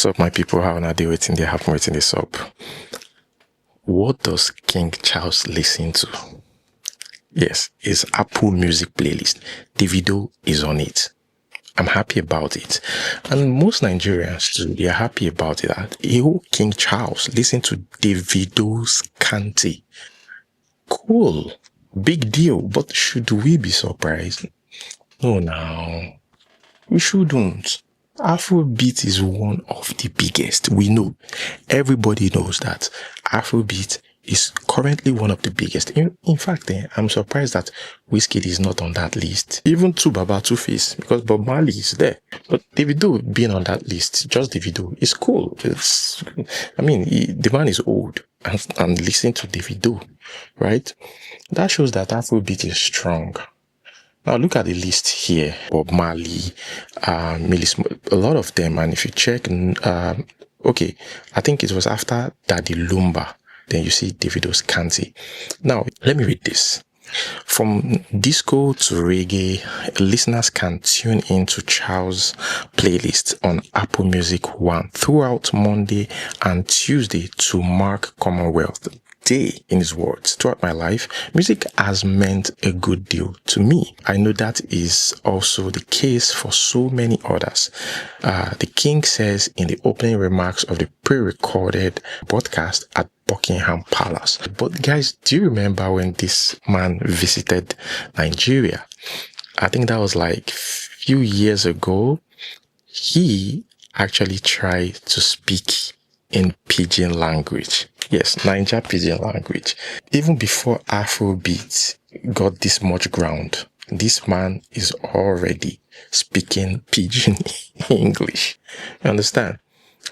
What's up, my people? How are they waiting? They have waiting this up. What does King Charles listen to? Yes, his Apple Music playlist. Davido is on it. I'm happy about it. And most Nigerians too, they are happy about it. That King Charles listen to Davido's Kante. Cool. Big deal. But should we be surprised? No, now. We shouldn't. Afrobeat is one of the biggest. We know. Everybody knows that Afrobeat is currently one of the biggest. In fact, I'm surprised that Wizkid is not on that list. Even to Babatee, because Bob Marley is there. But Davido being on that list, just Davido, is cool. The man is old and listening to Davido, right? That shows that Afrobeat is strong. Now look at the list here. Bob Marley, a lot of them. And if you check, I think it was after Daddy Lumba. Then you see Davido's Kante. Now, let me read this. From disco to reggae, listeners can tune into Charles' playlist on Apple Music One throughout Monday and Tuesday to mark Commonwealth Day. In his words, throughout my life, music has meant a good deal to me. I know that is also the case for so many others. The King says in the opening remarks of the pre-recorded broadcast at Buckingham Palace. But guys, do you remember when this man visited Nigeria? I think that was like a few years ago. He actually tried to speak in pidgin language. Yes, Naija pidgin language. Even before Afrobeat got this much ground, this man is already speaking pidgin English. You understand?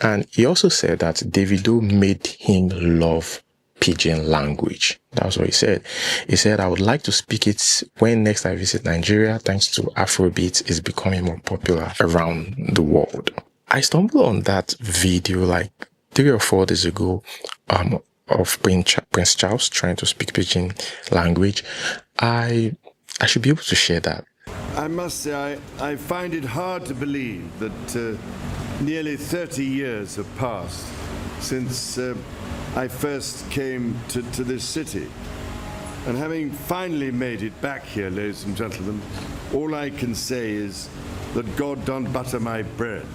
And he also said that Davido made him love pidgin language. That's what he said. He said, I would like to speak it when next I visit Nigeria, thanks to Afrobeat is becoming more popular around the world. I stumbled on that video like 3 or 4 days ago of Prince Charles trying to speak pidgin language. I should be able to share that. I must say, I find it hard to believe that nearly 30 years have passed since I first came to this city. And having finally made it back here, ladies and gentlemen, all I can say is that God don't butter my bread.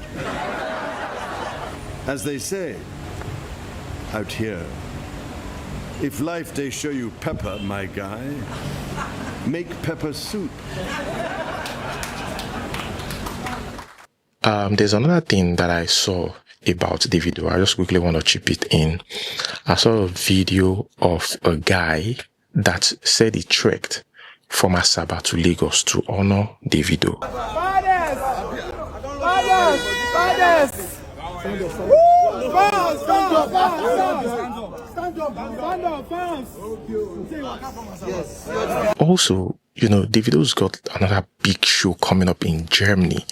As they say out here, if life they show you pepper, my guy, make pepper soup. There's another thing that I saw about Davido. I just quickly want to chip it in. I saw a video of a guy that said he trekked from Asaba to Lagos to honor Davido. Also, Davido's got another big show coming up in Germany.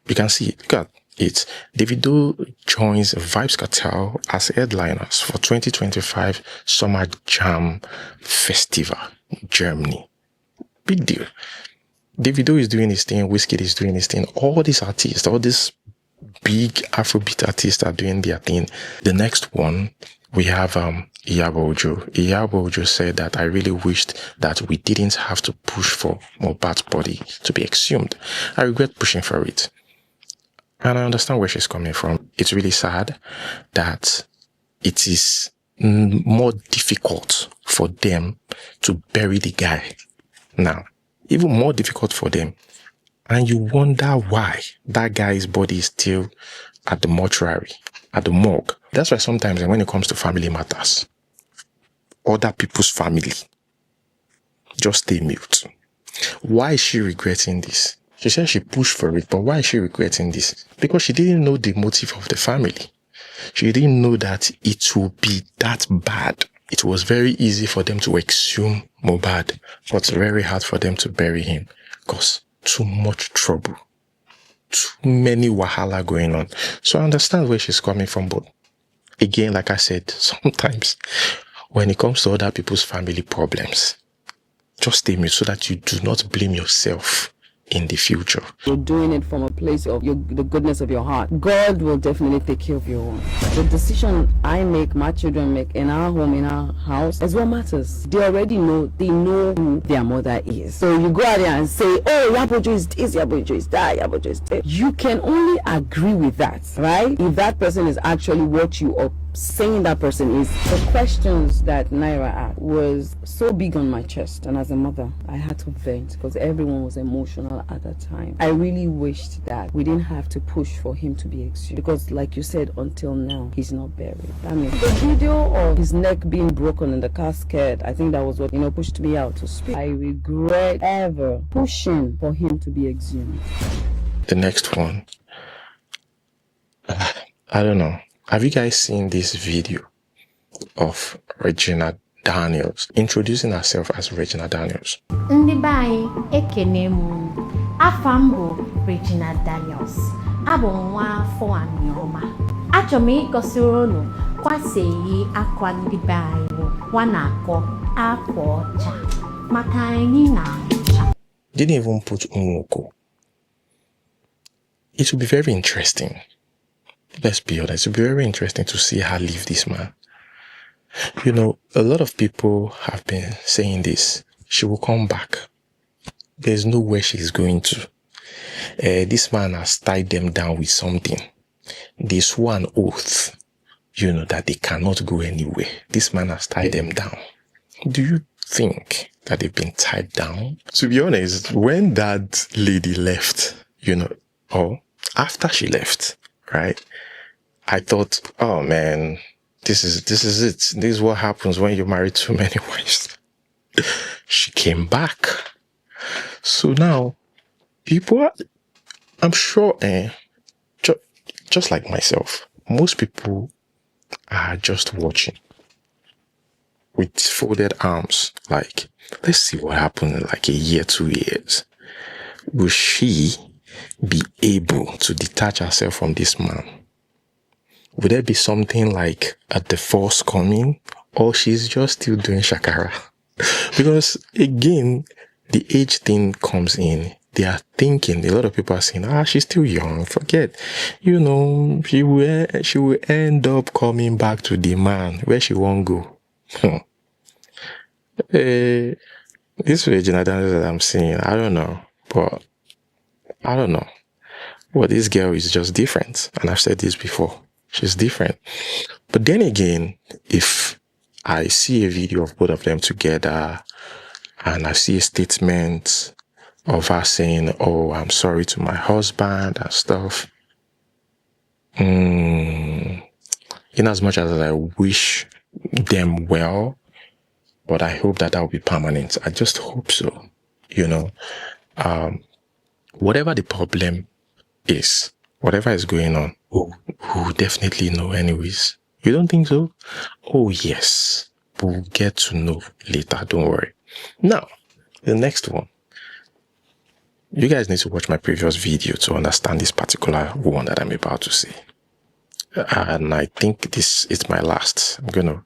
You can see, look at it. Davido joins Vibes Cartel as headliners for 2025 Summer Jam Festival in Germany. Big deal. Davido is doing his thing, Wizkid is doing his thing. All these artists, all these big Afrobeat artists are doing their thing. The next one, we have Yhemolee. Yhemolee said that I really wished that we didn't have to push for Mohbad's body to be exhumed. I regret pushing for it. And I understand where she's coming from. It's really sad that it is more difficult for them to bury the guy now. Even more difficult for them. And you wonder why that guy's body is still at the mortuary, at the morgue. That's why sometimes when it comes to family matters, other people's family, just stay mute. Why is she regretting this? She said she pushed for it, but why is she regretting this? Because she didn't know the motive of the family. She didn't know that it would be that bad. It was very easy for them to exhume Mohbad, but very hard for them to bury him because too much trouble. Too many wahala going on. So I understand where she's coming from, but again, like I said, sometimes when it comes to other people's family problems, just stay mute so that you do not blame yourself in the future. You're doing it from a place of the goodness of your heart. God will definitely take care of your own. The decision I make, my children make in our home, in our house, is what matters. They already know, they know who their mother is. So you go out there and say, oh, Yabojo is this, Yabojo is that, Yabojo is that. You can only agree with that, right? If that person is actually what you are saying that person is. The questions that Naira asked was so big on my chest, and as a mother I had to vent because everyone was emotional at that time. I really wished that we didn't have to push for him to be exhumed, because like you said, until now he's not buried. I mean, the video of his neck being broken in the casket, I think that was what pushed me out to speak. I regret ever pushing for him to be exhumed. The next one, I don't know. Have you guys seen this video of Regina Daniels introducing herself as Regina Daniels? Ndị be anyị ekene m. Afa m bụ Regina Daniels. Abụ m nwa afọ Anioma. Achọrọ m igosiri unu kwaseyi akwa ndị be anyị nwa na-akọ akwa ọcha maka anyị na-acha. Didn't even put Umoko. It will be very interesting. Let's be honest, it will be very interesting to see her leave this man. You know, a lot of people have been saying this. She will come back. There's nowhere she's going to. This man has tied them down with something. They swore an oath, that they cannot go anywhere. This man has tied them down. Do you think that they've been tied down? To be honest, when that lady left, or after she left, right? I thought, oh man, this is it. This is what happens when you marry too many wives. She came back. So now, people I'm sure, just like myself, most people are just watching with folded arms. Like, let's see what happens in like a year, 2 years. Will she be able to detach herself from this man? Would there be something like a divorce coming, or she's just still doing shakara? Because again, the age thing comes in. They are thinking, a lot of people are saying, she's still young, forget. She will end up coming back to the man where she won't go. This Regina Daniels that I'm seeing, I don't know. But I don't know. Well, this girl is just different. And I've said this before. She's different. But then again, if I see a video of both of them together and I see a statement of her saying, oh, I'm sorry to my husband and stuff. In as much as I wish them well, but I hope that will be permanent. I just hope so. Whatever the problem is, whatever is going on, we'll definitely know anyways. You don't think so? Oh, yes. We'll get to know later. Don't worry. Now, the next one. You guys need to watch my previous video to understand this particular one that I'm about to say. And I think this is my last. I'm going to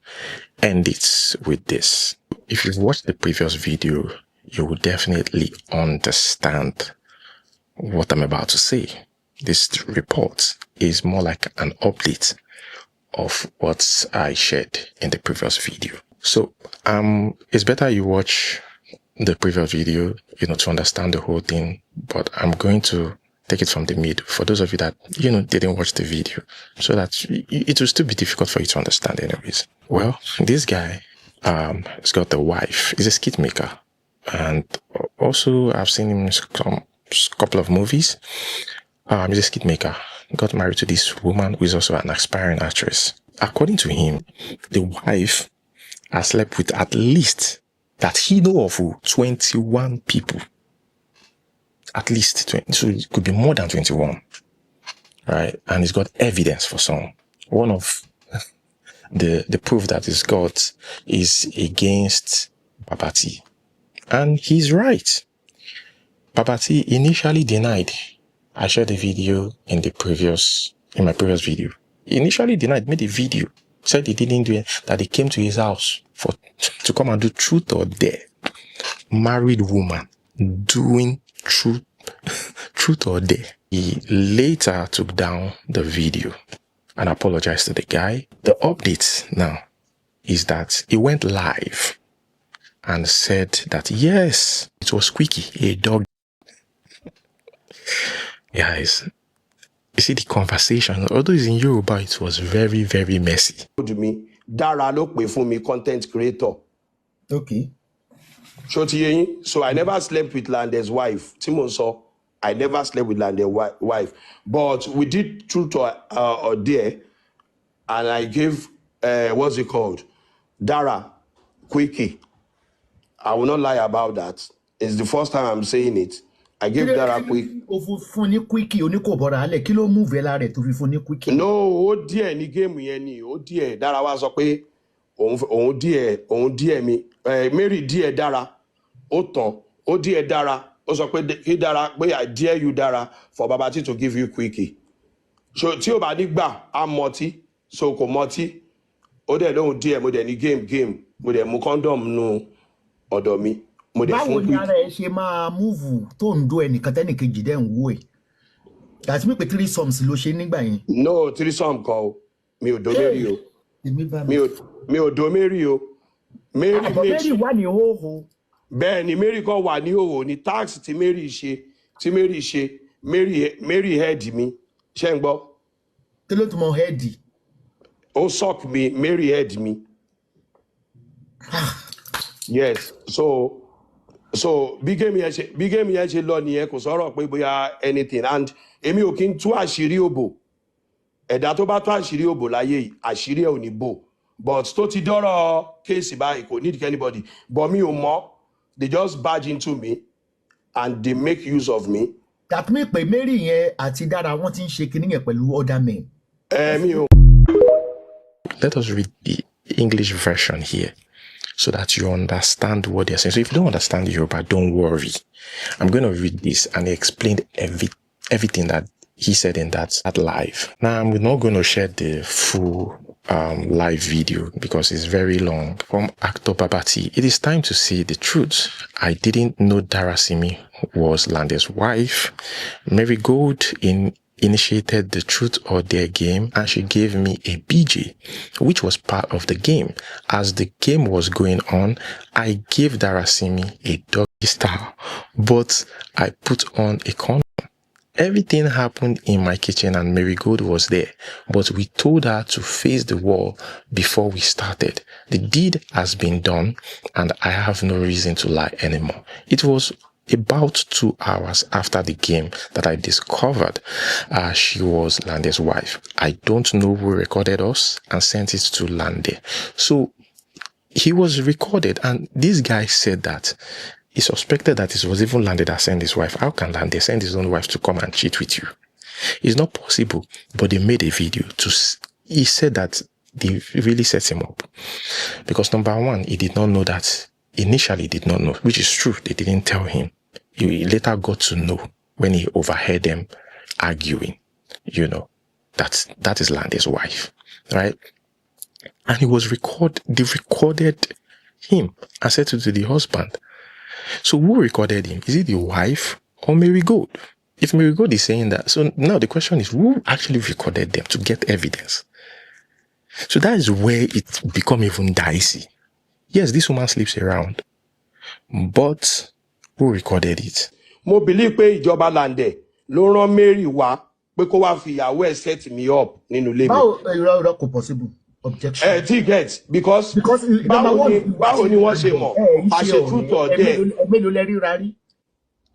end it with this. If you've watched the previous video, you will definitely understand what I'm about to say. This report is more like an update of what I shared in the previous video. So, it's better you watch the previous video, to understand the whole thing, but I'm going to take it from the mid for those of you that, didn't watch the video, so that it will still be difficult for you to understand anyways. Well, this guy, has got a wife. He's a skit maker. And also I've seen him in a couple of movies. He's a skit maker. He got married to this woman who is also an aspiring actress. According to him, the wife has slept with at least, that he know of, 21 people. At least 20. So it could be more than 21. Right? And he's got evidence for some. One of the proof that he's got is against Babatee. And he's right. Babatee initially denied. I shared the video in my previous video. He initially denied, made a video, said he didn't do it, that he came to his house to come and do truth or dare. Married woman doing truth Truth or dare. He later took down the video and apologized to the guy. The update now is that he went live and said that yes, it was Squeaky, a dog. Guys, you see the conversation, although it's in Yoruba, it was very, very messy. Me, Dara ló pè fún mi, content creator. Okay. So I never slept with Lande's wife. Timon saw, I never slept with Lande's wife. But we did truth or dare, and I gave, what's it called? Dara, Quickie. I will not lie about that. It's the first time I'm saying it. I gave Dara Quickie. No, ó díẹ̀ ní game yẹn ni, ó díẹ̀. Dara wá sọ pé òun díẹ̀ mi. Mary díẹ̀ Dara. Ó tán, ó díẹ̀ Dara. Ó sọ pé kí Dara pé I dare you Dara for Babatee to give you Quickie. So tí ó bá ní gbà, á mọtí. So kò mọtí. Ó dẹ̀ lóhun díẹ̀, mo dẹ̀ ní game. Mo dẹ̀ mú condom nù ọ̀dọ̀ mi. Báwo ni ara ẹ ṣe máa múùvù tó ń do ẹnìkan tẹ́nìkejì dẹ̀ ń wò ẹ̀? Àti mi pé threesomes ló ṣe nígbà yẹn. No, threesome kọ́ o. Mi ò do Mary o. Mi ò do Mary o. Mary wà ní hóhó. Bẹ́ẹ̀ ni Mary kan wà ní hóhó ni tax tí Mary ṣe. Mary head mi. Ṣé ń gbọ́? Kí ló tún mọ head? Ó suck mi, Mary head mi. Yes, so bí game yẹn ṣe lọ nìyẹn, kò sọ̀rọ̀ pé bóyá anything, and èmi ò kí ń tú àṣírí òbò. Ẹ̀dá tó bá tú àṣírí òbò láyé yìí, àṣírí ẹ̀ ò ní bò. But tó ti dọ́rọ̀ kéèsì báyìí, kò need anybody. But mi ò mọ̀, they just barge into me and they make use of me. That mean pé Mary yẹn àti Dara wọ́n ti ń ṣe kinní yẹn pẹ̀lú other men. Let us read the English version here, so that you understand what they're saying. So if you don't understand Yoruba, don't worry. I'm going to read this and explain everything that he said in that live. Now, I'm not going to share the full live video because it's very long. From actor Babatee, it is time to say the truth. I didn't know Darasimi was Lande's wife. Mary Gold initiated the truth or dare game, and she gave me a BJ, which was part of the game. As the game was going on, I gave Darasimi a doggy style, but I put on a condom. Everything happened in my kitchen and Marigold was there, but we told her to face the wall before we started. The deed has been done and I have no reason to lie anymore. It was about 2 hours after the game that I discovered she was Lande's wife. I don't know who recorded us and sent it to Lande. So he was recorded, and this guy said that he suspected that it was even Lande that sent his wife. How can Lande send his own wife to come and cheat with you? It's not possible, but they made a video he said that they really set him up. Because number one, he did not know that. Initially, he did not know, which is true. They didn't tell him. He later got to know when he overheard them arguing, that is Lande's wife, right? And they recorded him and said to the husband. So who recorded him? Is it the wife or Marigold? If Marigold is saying that, so now the question is, who actually recorded them to get evidence? So that is where it become even dicey. Yes, this woman sleeps around, but who recorded it? Mo believe pé ìjọba Lande ló rán Mary wá pé kó wá fi ìyàwó ẹ̀ set me up nínú ilé mi. Báwo kò possible? Objection. Tí get because báwo ni wọ́n ṣe mọ̀ a ṣe truth or dare. Mélòó lẹ ríra rí?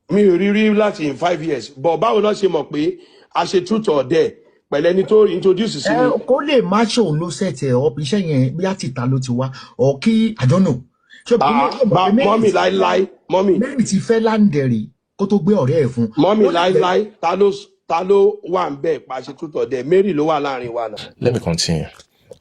Mi ò rí láti in 5 years, but báwo náà ṣe mọ̀ pé a ṣe truth or dare pẹ̀lú ẹni tó introduce sí mi. Kó lè má ṣòun ló set ẹ̀ up, iṣẹ́ yẹn bí àtìta ló ti wá, or kí I don't know. Mọ́mì láíláí mọ́mì. Mary ti fẹ́ Lande rí kó tó gbé ọ̀rẹ́ ẹ̀ fún. Mọ́mì láíláí ta ló wà ń bẹ̀ pa ṣe truth or dare? Mary ló wà láàrin wa náà. Let me continue.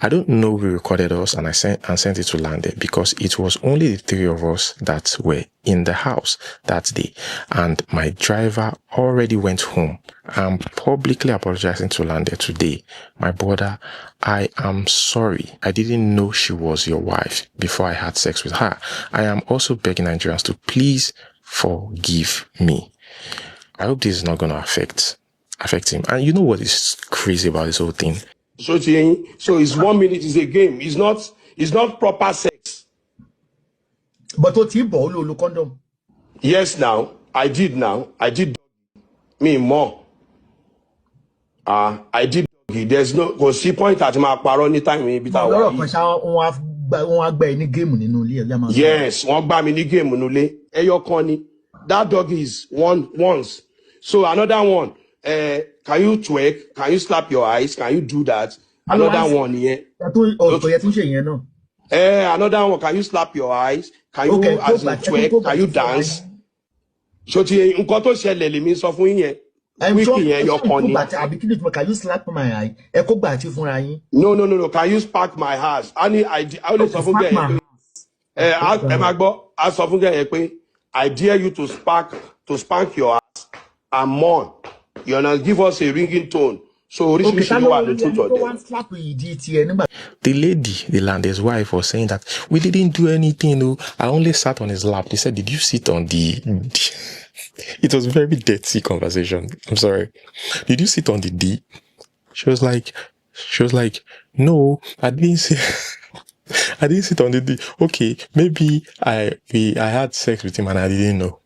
I don't know who recorded us and I sent it to Lande because it was only the 3 of us that were in the house that day, and my driver already went home. I'm publicly apologizing to Lande today. My brother, I am sorry. I didn't know she was your wife before I had sex with her. I am also begging Nigerians to please forgive me. I hope this is not going to affect him. And you know what is crazy about this whole thing? So it's 1 minute is a game. It's not proper sex. But what you bought, lo condom. Yes, now I did. Me more. I did. There's no point at my paroni time in bita Lọ́rọ̀ kan ṣá wọ́n á gbá ẹ ní géèmù nínú ilé ẹ̀ máa. Yes, wọ́n gbá mi ní game nule. Ẹyọ kan ni. That dog is once. So another one, can you twerk? Can you slap your eyes? Can you do that? Another one here. Ọ̀tọ̀ yẹ tún ṣe yẹn náà. Another one, can you slap your eyes? Can you as in twerk? Can you dance? So ti nǹkan tó ṣẹlẹ̀ lèmi sọ fún yín yẹn. Wiki yẹn ẹyọ kan ni. Àbí kí ni tí mo can you slap my eye? Ẹ kó gbà tí fúnra yín. No. Can you spark my ass? I only sọ fún gẹ̀ yẹn pé. Ẹ máa gbọ́, a sọ fún gẹ̀ yẹn pé I dare you to spank your ass and more. You know, give us a ringing tone. So oríṣiríṣi ló wà lójú ọ̀dẹ̀. The lady, the landlord's wife, was saying that we didn't do anything. No, I only sat on his lap. They said, "Did you sit on the?" It was a very dirty conversation. I'm sorry. Did you sit on the D? She was like, "No, I didn't sit. I didn't sit on the D. Okay, maybe I had sex with him and I didn't know."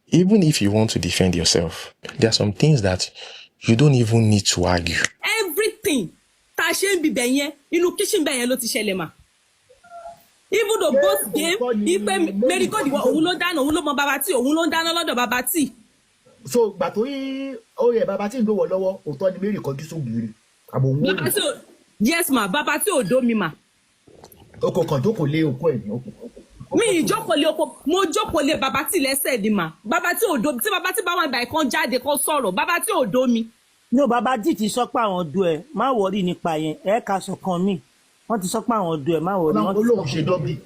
Even if you want to defend yourself, there are some things that you don't even need to argue. Everything tá ṣe ń bi bẹ̀ yẹn inú kitchen bẹ̀ yẹn ló ti ṣẹlẹ̀ mà. Even though both game ipe Mary God òun ló dáná òun ló mọ Babatee òun ló ń dáná lọ́dọ̀ Babatee. So gbà tó yí oyè Babatee ń lówó lọ́wọ́ òótọ́ ni Mary kọjú sógiri àbò òun wò. Yes ma, Babatee ò dó mi mà. Oko kan tó kò lé oko ẹ̀ ní oko. Mi ìjókòó lé oko, mo jókòó lé Babatee lẹ́sẹ̀ ni mà. Babatee ò dó mi, tí Babatee bá wà ìgbà kan jáde kan sọ̀rọ̀, Babatee ò dó mi. No, Babatee ti sọ pé àwọn do ẹ, má worry nípa yẹn, ẹ ká sọ̀kan mi. Wọ́n ti sọ pé àwọn do ẹ, má worry. Wọ́n lóun ṣe dọ́gì.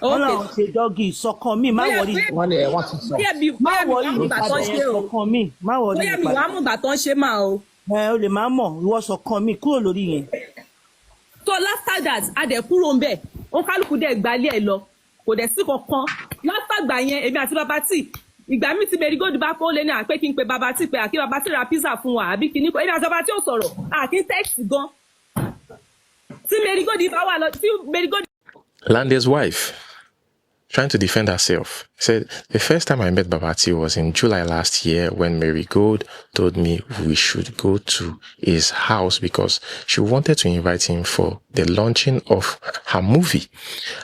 Wọ́n láwọn ṣe dọ́gì, sọ̀kan mi, má worry. Wọ́n ti sọ. Má worry nípa yẹn, sọ̀kan mi, má worry nípa yẹn. Bóyá mi wàá mú bàtán ṣe máa o. O lè má mọ̀, ìwọ sọ̀kan mi kúrò lórí yẹn. So after that, a dẹ̀ kúrò ń bẹ̀, ó kálukú dẹ̀ gbalé ẹ̀ lọ, kò dẹ̀ sí kankan. Látàgbà yẹn, èmi àti Babatee, ìgbà mi ti Mary God bá kó lé ní àpé kí n pe Babatee pé àkí Babatee ra pizza fún wa àbí kí ní kò èmi àti Babatee ò sọ̀rọ̀ àkí text gan. Tí Mary God bá wà lọ, tí Mary God. Landlord's wife, trying to defend herself, said, "The first time I met Babatee was in July last year when Mary God told me we should go to his house because she wanted to invite him for the launching of her movie.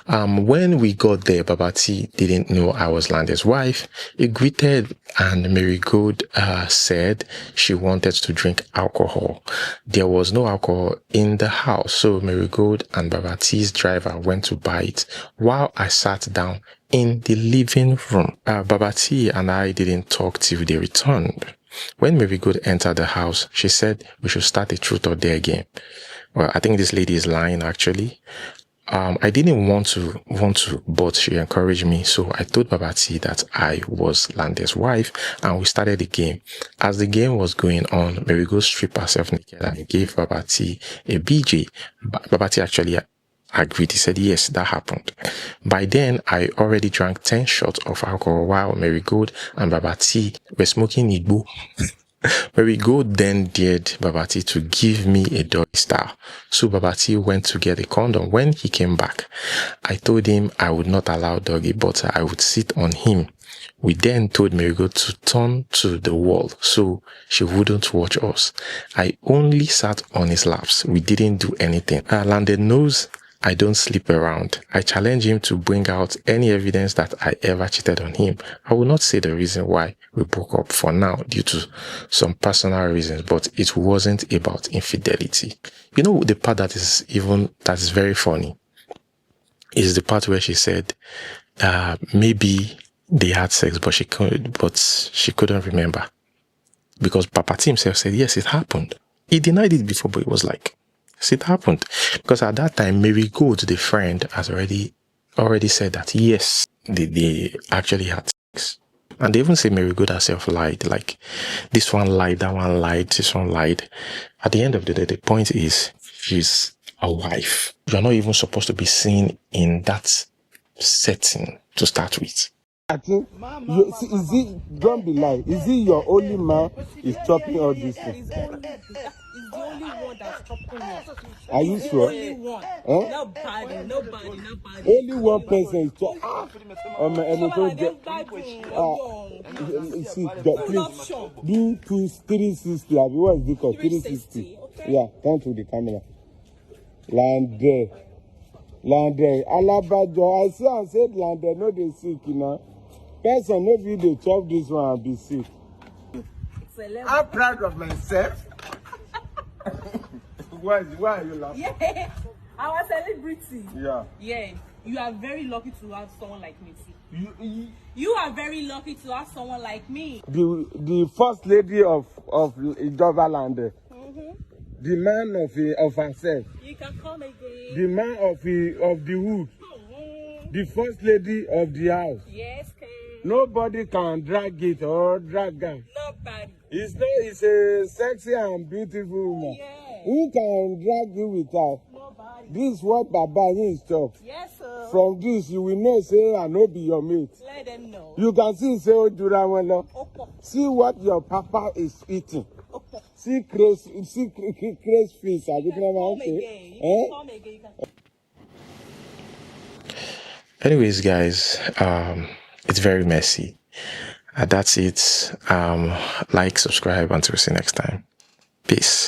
When we got there, Babatee didn't know I was Landlord's wife. He greeted and Mary God said she wanted to drink alcohol. There was no alcohol in the house, so Mary God and Babatee's driver went to buy it while I sat down in the living room. Babatee and I didn't talk till they returned. When Mary God entered the house, she said we should start a truth or dare game." Well, I think this lady is lying actually. I didn't want to, but she encouraged me. So I told Babatee that I was Landlord's wife and we started the game. As the game was going on, Mary God stripped herself naked and gave Babatee a BJ. Babatee actually agreed. He said, yes, that happened. By then, I already drank 10 shots of alcohol while Mary God and Babatee were smoking Igbo. Mary God then dared Babatee to give me a doggy style. So Babatee went to get a condom. When he came back, I told him I would not allow doggy, but I would sit on him. We then told Mary God to turn to the wall so she wouldn't watch us. I only sat on his laps. We didn't do anything. Landed knows I don't sleep around. I challenge him to bring out any evidence that I ever cheated on him. I will not say the reason why we broke up for now due to some personal reasons, but it wasn't about infidelity. You know, the part that is very funny is the part where she said, maybe they had sex, but she couldn't remember. Because Babatee himself said, yes, it happened. He denied it before, but it was like, yes, it happened. Because at that time, Mary God, the friend, has already said that, yes, they actually had sex. And they even say Mary God herself lied. Like, this one lied, that one lied, this one lied. At the end of the day, the point is, she's a wife. You're not even supposed to be seen in that setting to start with. I think is it, don't be lying, is it your only man is chopping all these things? It's the only one that's chopping it. Are you sure? Only one. Huh? Nobody. Only one person is chopping. See, please do 360. What is it called? 360. Yeah, turn to the camera. Land there. Alabajo, I see and said land there, no they sick, you know. Person, no be they chop this one and be sick. I'm proud of myself. Why are you laughing? Yeah, our celebrity. Yeah. You are very lucky to have someone like me. You are very lucky to have someone like me. The first lady of Ijova land. The man of herself. You can come again. The man of the wood. The first lady of the house. Yes, Nobody can drag it or drag her. Nobody. It's a sexy and beautiful woman. Yeah. Who can drag you with her? Nobody. This is what Babatee is talk. Yes, sir. From this, you will know, say, I know be your mate. Let them know. You can see, say, Ojurawelo. Opo. See what your papa is eating. Opo. See crazy fish. You can come again. You can come again. Anyways, guys, it's very messy. That's it. Like, subscribe. Until we see you next time. Peace.